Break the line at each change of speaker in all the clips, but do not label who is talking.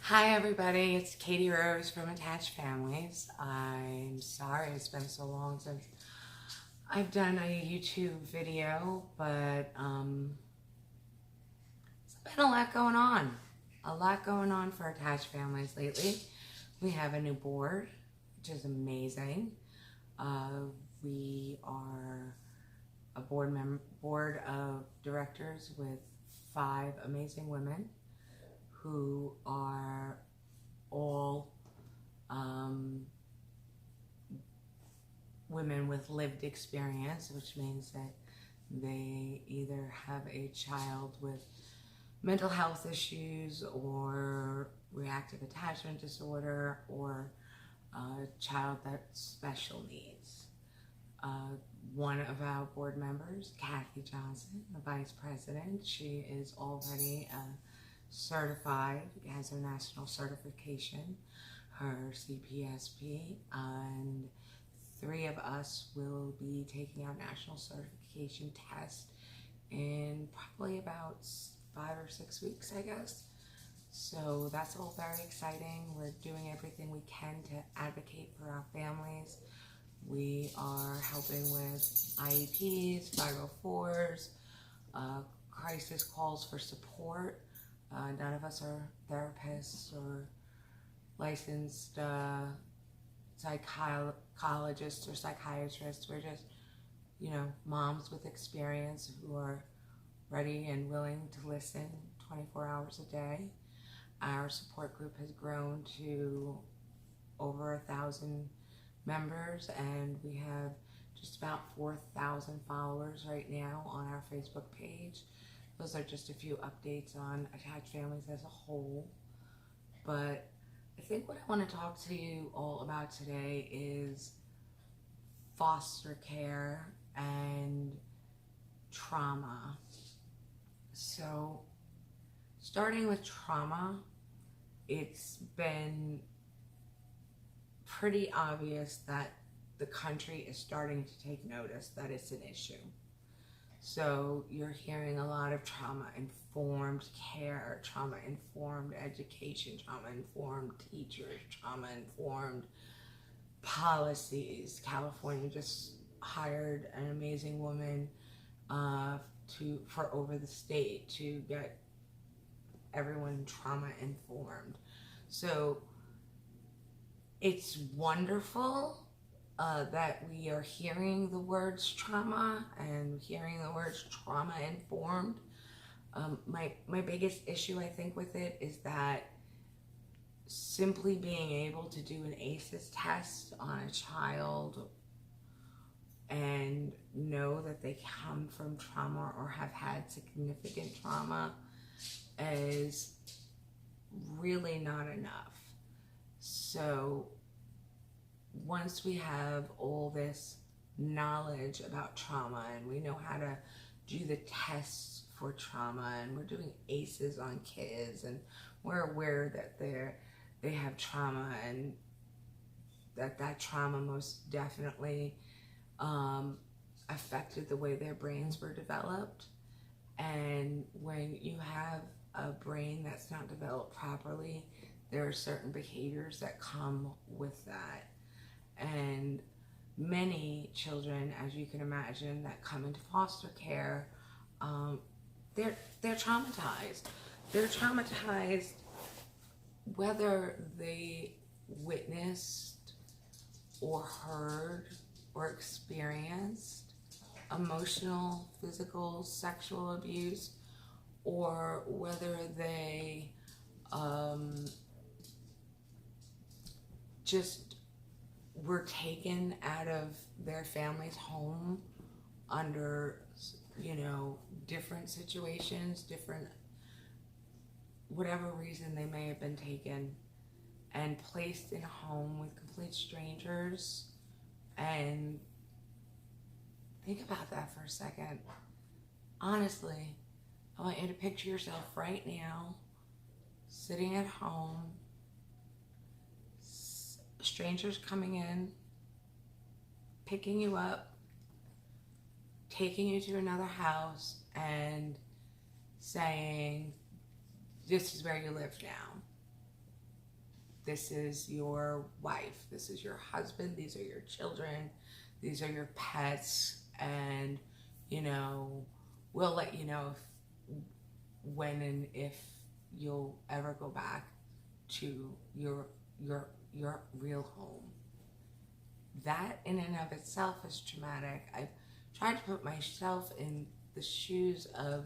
Hi everybody, it's Katie Rose from Attached Families. I'm sorry it's been so long since I've done a YouTube video, but it's been a lot going on. A lot going on for Attached Families lately. We have a new board, which is amazing. We are a board of directors with 5 amazing women who are all women with lived experience, which means that they either have a child with mental health issues or reactive attachment disorder or a child that's special needs. One of our board members, Kathy Johnson, the vice president, she is already certified, has her national certification, her CPSP, and 3 of us will be taking our national certification test in probably about 5 or 6 weeks, I guess. So that's all very exciting. We're doing everything we can to advocate for our families. We are helping with IEPs, 504s, crisis calls for support. None of us are therapists or licensed psychologists or psychiatrists. We're just, moms with experience who are ready and willing to listen 24 hours a day. Our support group has grown to over 1,000 members, and we have just about 4,000 followers right now on our Facebook page. Those are just a few updates on Attached Families as a whole. But I think what I want to talk to you all about today is foster care and trauma. So, starting with trauma, it's been pretty obvious that the country is starting to take notice that it's an issue. So you're hearing a lot of trauma-informed care, trauma-informed education, trauma-informed teachers, trauma-informed policies. California just hired an amazing woman for over the state to get everyone trauma-informed. So it's wonderful that we are hearing the words trauma and hearing the words trauma-informed. My biggest issue, I think, with it is that simply being able to do an ACEs test on a child and know that they come from trauma or have had significant trauma is really not enough. So once we have all this knowledge about trauma and we know how to do the tests for trauma and we're doing ACEs on kids and we're aware that they have trauma and that trauma most definitely affected the way their brains were developed. And when you have a brain that's not developed properly, there are certain behaviors that come with that. And many children, as you can imagine, that come into foster care, they're traumatized. They're traumatized whether they witnessed or heard or experienced emotional, physical, sexual abuse, or whether they just were taken out of their family's home under, different situations, whatever reason they may have been taken, and placed in a home with complete strangers. And think about that for a second. Honestly, I want you to picture yourself right now, sitting at home, strangers coming in, picking you up, taking you to another house, and saying, this is where you live now. this is your wife, this is your husband, these are your children, these are your pets, and you know, we'll let you know when and if you'll ever go back to your real home. That in and of itself is traumatic. I've tried to put myself in the shoes of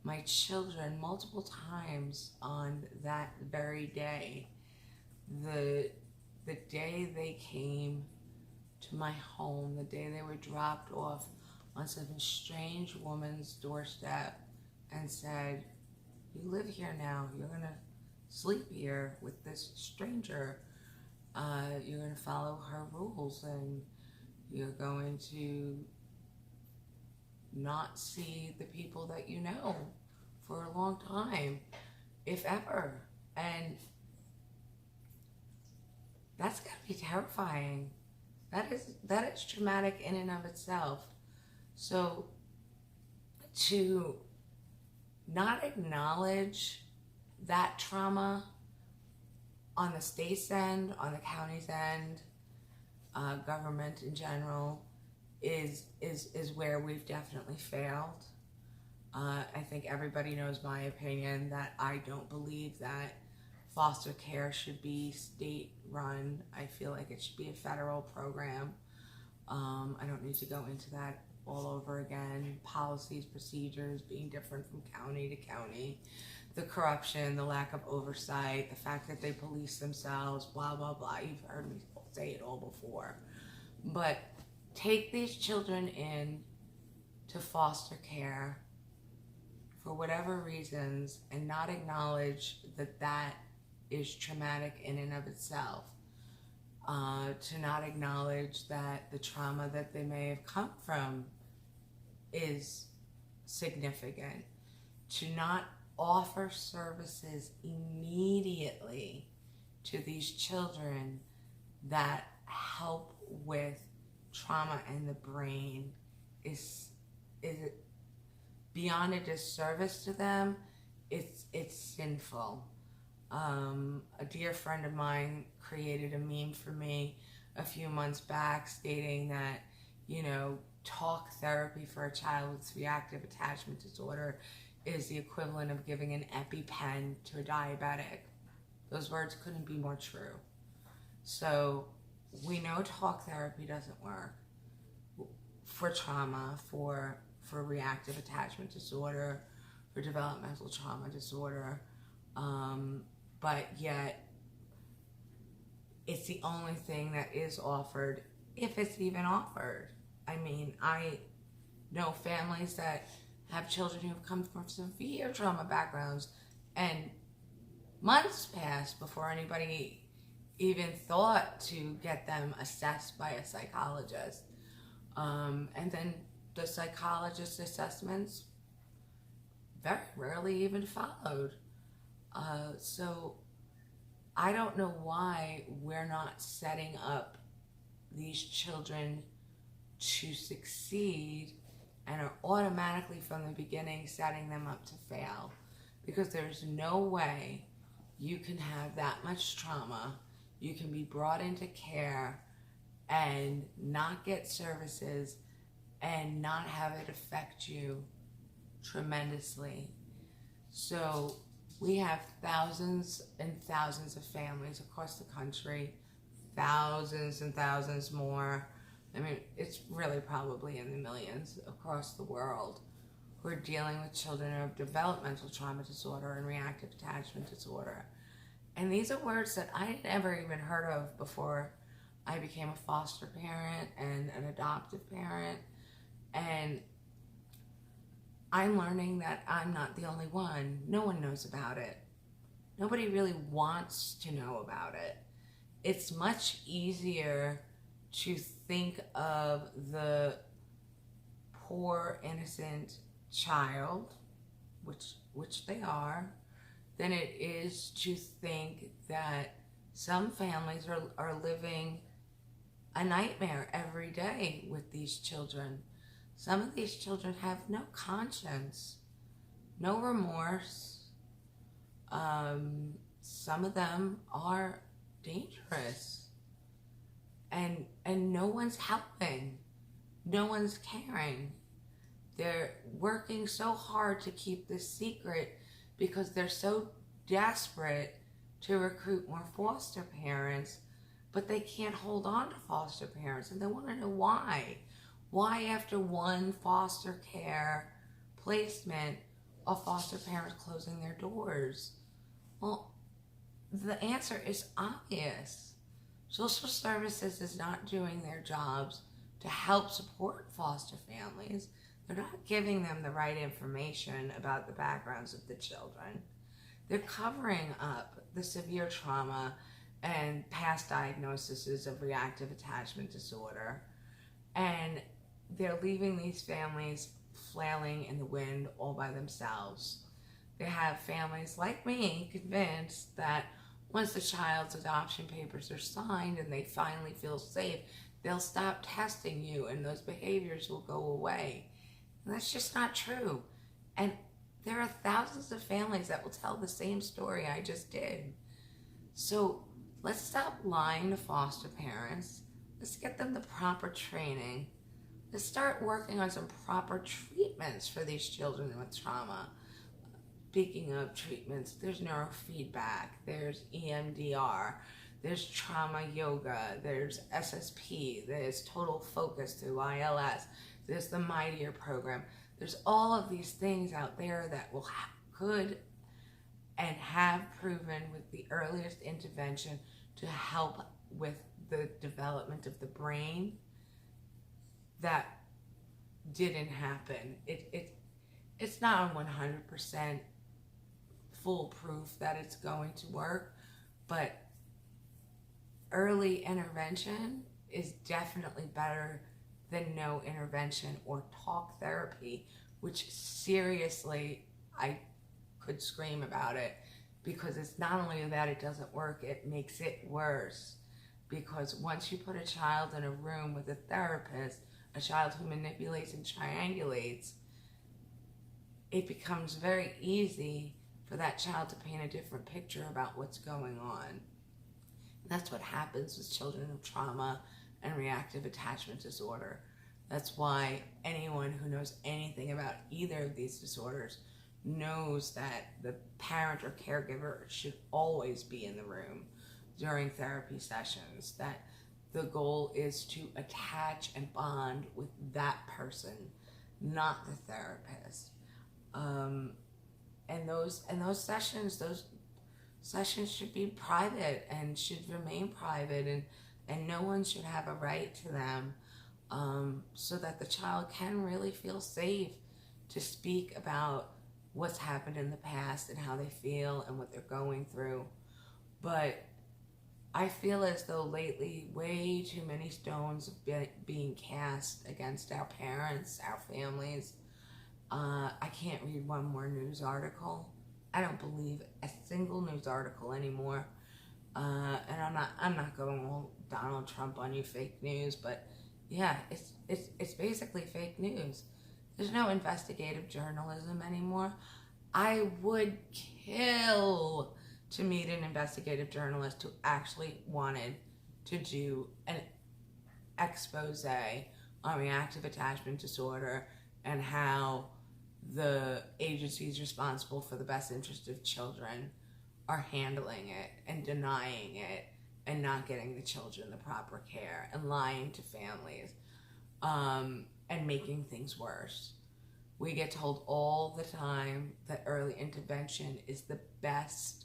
my children multiple times on that very day. The day they came to my home, the day they were dropped off on some strange woman's doorstep and said, you live here now, you're gonna sleep here with this stranger, you're gonna follow her rules, and you're going to not see the people that you know for a long time, if ever. And that's gotta be terrifying. That is traumatic in and of itself. So to not acknowledge that trauma on the state's end, on the county's end, government in general, is where we've definitely failed. I think everybody knows my opinion that I don't believe that foster care should be state run. I feel like it should be a federal program. I don't need to go into that all over again. Policies, procedures being different from county to county, the corruption, the lack of oversight, the fact that they police themselves, blah, blah, blah. You've heard me say it all before. But take these children in to foster care for whatever reasons and not acknowledge that that is traumatic in and of itself. To not acknowledge that the trauma that they may have come from is significant. To not offer services immediately to these children that help with trauma in the brain is beyond a disservice to them. It's sinful. A dear friend of mine created a meme for me a few months back stating that, you know, talk therapy for a child with reactive attachment disorder is the equivalent of giving an EpiPen to a diabetic. Those words couldn't be more true. So we know talk therapy doesn't work for trauma, for reactive attachment disorder, for developmental trauma disorder. But yet it's the only thing that is offered, if it's even offered. I mean, I know families that have children who've come from severe trauma backgrounds, and months passed before anybody even thought to get them assessed by a psychologist. And then the psychologist assessments very rarely even followed. So I don't know why we're not setting up these children to succeed and are automatically from the beginning setting them up to fail, because there's no way you can have that much trauma, you can be brought into care and not get services and not have it affect you tremendously. So we have thousands and thousands of families across the country, thousands and thousands more. I mean, it's really probably in the millions across the world, who are dealing with children who have developmental trauma disorder and reactive attachment disorder. And these are words that I never even heard of before I became a foster parent and an adoptive parent. And I'm learning that I'm not the only one. No one knows about it. Nobody really wants to know about it. It's much easier to think of the poor, innocent child, which they are, than it is to think that some families are living a nightmare every day with these children. Some of these children have no conscience, no remorse. some of them are dangerous, and no one's helping, no one's caring. They're working so hard to keep this secret because they're so desperate to recruit more foster parents, but they can't hold on to foster parents, and they want to know why. Why after one foster care placement are foster parents closing their doors? Well, the answer is obvious. Social services is not doing their jobs to help support foster families. They're not giving them the right information about the backgrounds of the children. They're covering up the severe trauma and past diagnoses of reactive attachment disorder. And they're leaving these families flailing in the wind all by themselves. They have families like me convinced that once the child's adoption papers are signed and they finally feel safe, they'll stop testing you and those behaviors will go away. And that's just not true. And there are thousands of families that will tell the same story I just did. So let's stop lying to foster parents. Let's get them the proper training. Let's start working on some proper treatments for these children with trauma. Speaking of treatments, there's neurofeedback, there's EMDR, there's trauma yoga, there's SSP, there's total focus through ILS, there's the Mightier program. There's all of these things out there that could and have proven with the earliest intervention to help with the development of the brain that didn't happen. It's not 100% foolproof that it's going to work, but early intervention is definitely better than no intervention or talk therapy, which seriously, I could scream about it, because it's not only that it doesn't work, it makes it worse. Because once you put a child in a room with a therapist, a child who manipulates and triangulates, it becomes very easy for that child to paint a different picture about what's going on. And that's what happens with children of trauma and reactive attachment disorder. That's why anyone who knows anything about either of these disorders knows that the parent or caregiver should always be in the room during therapy sessions, that the goal is to attach and bond with that person, not the therapist. And those sessions should be private and should remain private, and no one should have a right to them, so that the child can really feel safe to speak about what's happened in the past and how they feel and what they're going through. But I feel as though lately way too many stones have being cast against our parents, our families. I can't read one more news article. I don't believe a single news article anymore. And I'm not going all Donald Trump on you, fake news, but yeah, it's basically fake news. There's no investigative journalism anymore. I would kill to meet an investigative journalist who actually wanted to do an expose on reactive attachment disorder and how the agencies responsible for the best interest of children are handling it and denying it and not getting the children the proper care and lying to families, and making things worse. We get told all the time that early intervention is the best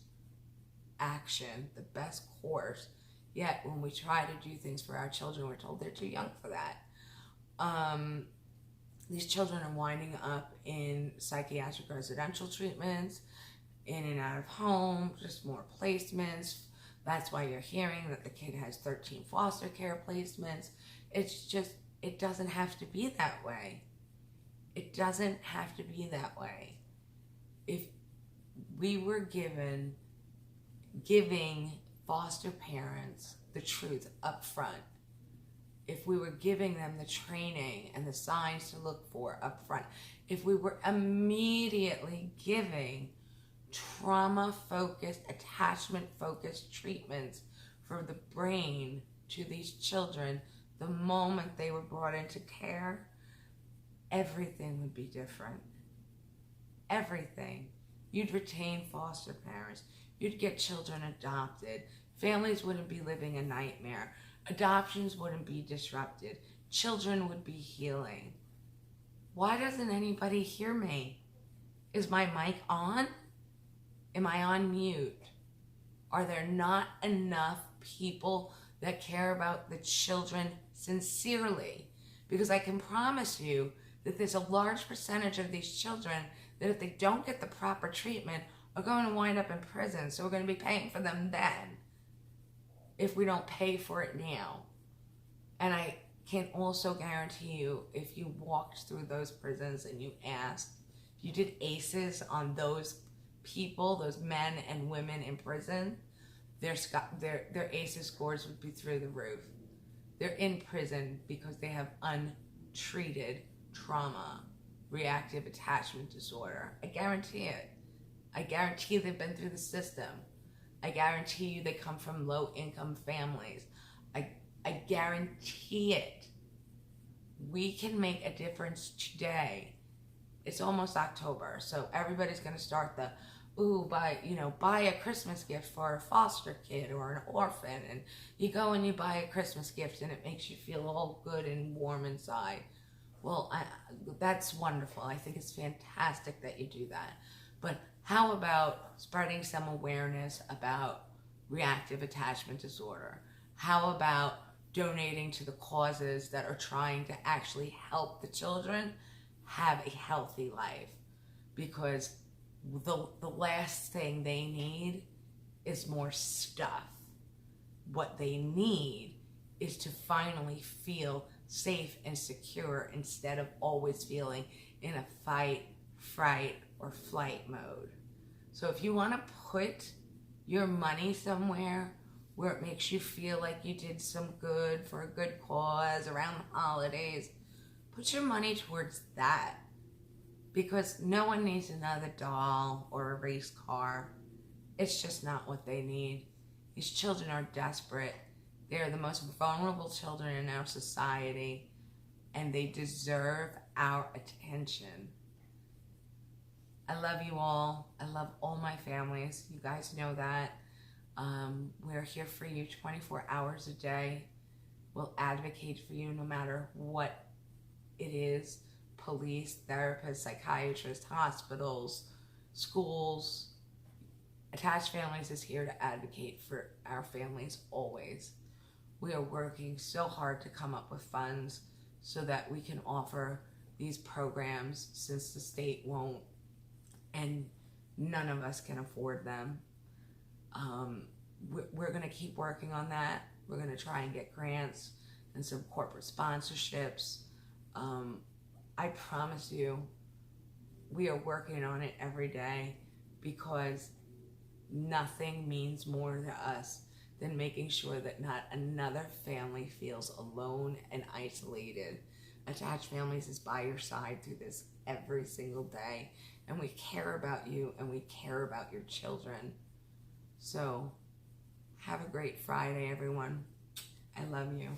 action, the best course. Yet when we try to do things for our children, we're told they're too young for that. These children are winding up in psychiatric residential treatments, in and out of home, just more placements. That's why you're hearing that the kid has 13 foster care placements. It's just, it doesn't have to be that way. It doesn't have to be that way. If we were giving foster parents the truth up front, if we were giving them the training and the signs to look for up front, if we were immediately giving trauma-focused, attachment-focused treatments for the brain to these children the moment they were brought into care, everything would be different. Everything. You'd retain foster parents. You'd get children adopted. Families wouldn't be living a nightmare. Adoptions wouldn't be disrupted. Children would be healing. Why doesn't anybody hear me? Is my mic on? Am I on mute? Are there not enough people that care about the children sincerely? Because I can promise you that there's a large percentage of these children that if they don't get the proper treatment are going to wind up in prison. So we're going to be paying for them then if we don't pay for it now. And I can also guarantee you, if you walked through those prisons and you asked, if you did ACEs on those people, those men and women in prison, their ACEs scores would be through the roof. They're in prison because they have untreated trauma, reactive attachment disorder. I guarantee it. I guarantee they've been through the system. I guarantee you they come from low-income families. I guarantee it. We can make a difference today. It's almost October, so everybody's going to start the, buy a Christmas gift for a foster kid or an orphan, and you go and you buy a Christmas gift and it makes you feel all good and warm inside. Well, that's wonderful. I think it's fantastic that you do that. But how about spreading some awareness about reactive attachment disorder? How about donating to the causes that are trying to actually help the children have a healthy life? Because the last thing they need is more stuff. What they need is to finally feel safe and secure instead of always feeling in a fight, fright, or flight mode. So if you want to put your money somewhere where it makes you feel like you did some good for a good cause around the holidays, put your money towards that. Because no one needs another doll or a race car. It's just not what they need. These children are desperate. They're the most vulnerable children in our society, and they deserve our attention. I love you all. I love all my families. You guys know that. We're here for you 24 hours a day. We'll advocate for you no matter what it is. Police, therapists, psychiatrists, hospitals, schools. Attached Families is here to advocate for our families always. We are working so hard to come up with funds so that we can offer these programs, since the state won't and none of us can afford them. We're going to keep working on that. We're going to try and get grants and some corporate sponsorships. I promise you, we are working on it every day, because nothing means more to us than making sure that not another family feels alone and isolated. Attached Families is by your side through this every single day, and we care about you and we care about your children. So have a great Friday, everyone. I love you.